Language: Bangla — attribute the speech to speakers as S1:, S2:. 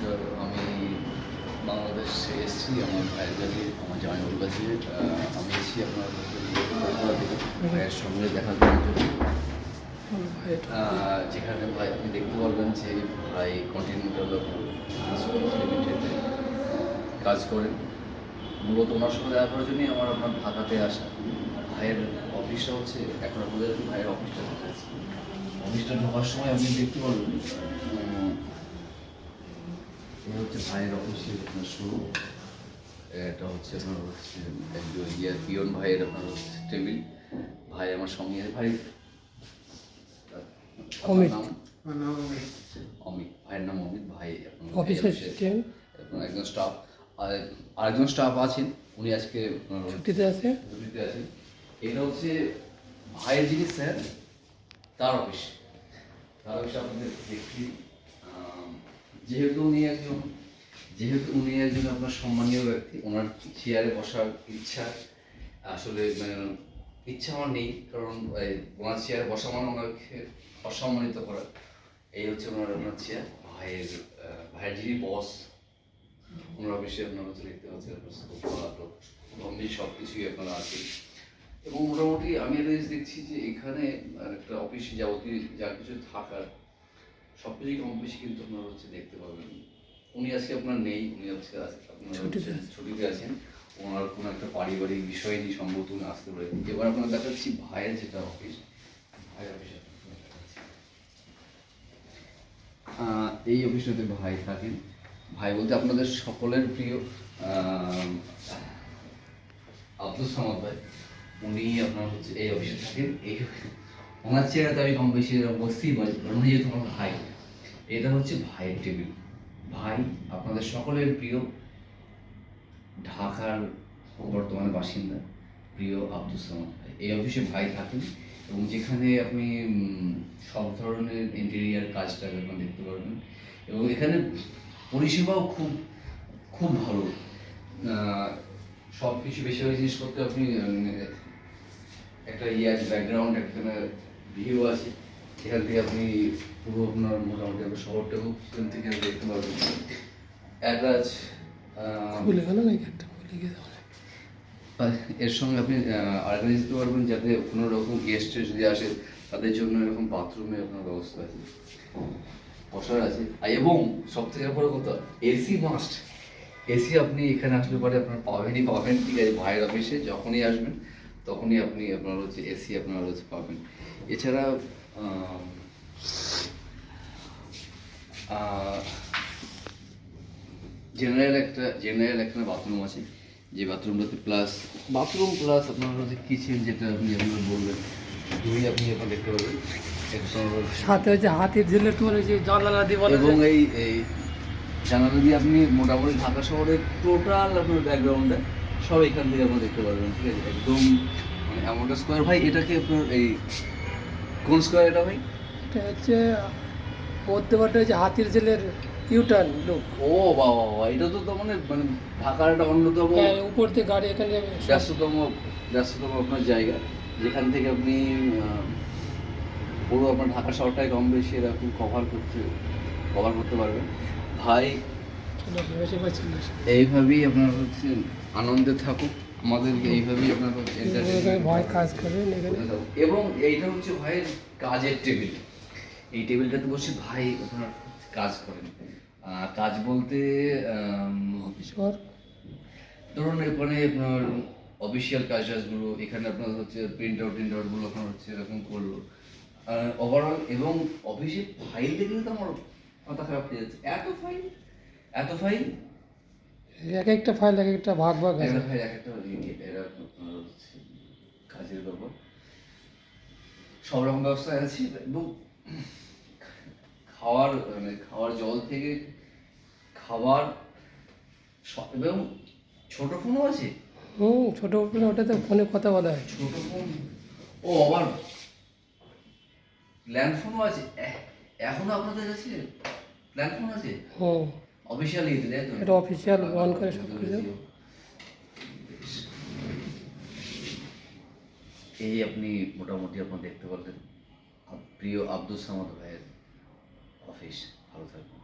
S1: নমস্কার। আমি বাংলাদেশে এসেছি আমার ভাইয়ের কাছে, আমার জামাইবাবুর কাছে। আমি এসেছি আপনার কলকাতা থেকে ভাইয়ের সঙ্গে দেখা করার জন্য। যেখানে ভাই আপনি দেখতে পারবেন যে ভাই কন্টিনেন্টাল লিমিটেডে কাজ করেন। মূলত ওনার সঙ্গে দেখা করার জন্যই আমার আপনার ঢাকাতে আসা। ভাইয়ের অফিসটা হচ্ছে এখন আপনাদের ভাইয়ের অফিসটা দেখা যাচ্ছে। অফিসটা ঢোকার সময় আপনি দেখতে পারবেন এই হচ্ছে ভাইয়ের অফিসের আপনার শুরু। এটা হচ্ছে আপনার হচ্ছে একজন পিয়ন ভাইয়ের আপনার হচ্ছে টেবিল। ভাই আমার সঙ্গে ভাই
S2: অমিত।
S1: অমিত ভাইয়ের নাম অমিত ভাই।
S2: অফিস অ্যাসিস্ট্যান্ট
S1: একজন স্টাফ, আরেকজন স্টাফ আছেন, উনি আজকে
S2: ছুটিতে আছে।
S1: এটা হচ্ছে ভাইয়ের যিনি স্যার, তার অফিস। তার অফিসে আপনাদের দেখি যেহেতু উনি একজন আপনার সম্মানীয় ব্যক্তি, ওনার চেয়ারে বসার ইচ্ছা আসলে ইচ্ছা আমার নেই, কারণ ওনার চেয়ারে বসা মানে ওনাকে অসম্মানিত করা। এই হচ্ছে আপনার চেয়ার। ভাইয়ের যিনি বস, ওনার অফিসে আপনার হচ্ছে দেখতে পাচ্ছেন আপনার সব কিছুই আপনারা আছে। এবং মোটামুটি আমি একটা জিনিস দেখছি যে এখানে একটা অফিসে যাবতীয় যা কিছু থাকার সব কিছুই কম বেশি কিন্তু আপনার হচ্ছে দেখতে পাবেন। উনি আজকে আপনার নেই, উনি আজকে আপনার ছুটিতে আছেন। ওনার কোনো একটা পারিবারিক বিষয় নিয়ে সম্ভবত উনি আসতে পারে। এবার আপনার দেখাচ্ছি ভাইয়ের যেটা অফিস, ভাইয়ের অফিসে এই অফিসটাতে ভাই থাকেন। ভাই বলতে আপনাদের সকলের প্রিয় আব্দুল সামাদ ভাই, উনি আপনার হচ্ছে এই অফিসে থাকেন। এই ওনার চেয়ারে আমি কম বেশি বসতেই পারি, কারণ উনি যেহেতু আমার ভাই। এটা হচ্ছে ভাইয়ের টেবিল। ভাই আপনাদের সকলের প্রিয় ঢাকার বর্তমানে বাসিন্দা প্রিয় আব্দুল সামাদ ভাই এই অফিসে ভাই থাকেন। এবং যেখানে আপনি সব ধরনের ইন্টেরিয়ার কাজটাকে আপনি দেখতে পারবেন। এবং এখানে পরিষেবাও খুব খুব ভালো। সব কিছু বেশিরভাগ জিনিসপত্র আপনি একটা ব্যাকগ্রাউন্ড, একটা ভিউ আছে, এখান থেকে আপনি পুরো আপনার মোটামুটি আপনার শহরটাও এখান থেকে দেখতে পারবেন। অ্যাটাচ
S2: খুলে গেল নাকি একটা খুলে গেছে।
S1: এর সঙ্গে আপনি আরেকটা জিনিস দিতে পারবেন, যাতে কোনো রকম গেস্ট যদি আসে তাদের জন্য এরকম বাথরুমে আপনার ব্যবস্থা আছে, বসার আছে। এবং সব থেকে বড় কথা, এসি মাস্ট। এসি আপনি এখানে আসলে পরে আপনার পাবেন, ঠিক আছে। ভাইয়ের অফিসে যখনই আসবেন তখনই আপনি আপনার হচ্ছে এসি আপনার হচ্ছে পাবেন। এছাড়া জেনারেল একটা বাথরুম আছে, যে বাথরুমটাতে বাথরুম প্লাস আপনার হচ্ছে কিচেন, যেটা আপনি আপনার বলবেন দুই আপনি এখন দেখতে পাবেন।
S2: সাথে হচ্ছে হাতির ঝিলের তোমার ওই যে জানালা দিয়ে বলে,
S1: এবং এই জানালা দিয়ে আপনি মোটামুটি ঢাকা শহরের টোটাল আপনার ব্যাকগ্রাউন্ডে সব এখান থেকে আপনি দেখতে পারবেন, ঠিক আছে। একদম মানে এমন একটা স্কোয়ার। ভাই এটাকে আপনার এই কোন স্কোয়ার এটা ভাই?
S2: এটা হচ্ছে মধ্যবারটা হচ্ছে হাতির ঝিলের ইউটার্ন লুক।
S1: ও বাবা বাবা, এটা তো মানে মানে ঢাকার একটা অন্যতম
S2: উপর থেকে গাড়ি এখানে
S1: ব্যস্ততম আপনার জায়গা, যেখান থেকে আপনি পুরো আপনার ঢাকা শহরটাই কম বেশি এরকম কভার করতে পারবেন। ভাই এইভাবেই আপনার হচ্ছে আনন্দে থাকুক, আমাদেরকে এইভাবেই আপনার হচ্ছে
S2: ভয় কাজ করেন এখানে।
S1: এবং এইটা হচ্ছে ভাইয়ের কাজের টেবিল। এই টেবিলটাতে বসে ভাই আপনার কাজ করেন। কাজ বলতে ধরুন মানে আপনার অফিসিয়াল কাজগুলো এখানে আপনার হচ্ছে প্রিন্ট আউটগুলো আপনার হচ্ছে এরকম করলো ওভারঅল। এবং অফিসে ফাইল দেখলে তো আমার মাথা খারাপ হয়ে যাচ্ছে, এত ফাইল
S2: এক একটা ফাইল এক একটা ভাগ আছে।
S1: এক একটা এরা আপনার হচ্ছে কাজের ব্যাপার, সব রকম ব্যবস্থা আছে। এবং খাওয়ার জল থেকে খাবার এবং ছোট ফোনও আছে।
S2: ছোট ফোন, ওটাতে ফোনে কথা বলা হয়।
S1: ছোট ফোন, ও আবার ল্যান্ড ফোনও আছে। এখনো আপনাদের কাছে ল্যান্ড ফোন আছে? অফিসিয়াল ইয়েতে, তাই তো?
S2: এটা অফিসিয়াল অন করে সব কিছু।
S1: এই আপনি মোটামুটি আপনার দেখতে পারলেন প্রিয় আব্দুল সামাদ ভাইয়ের অফিস। ভালো থাকবেন।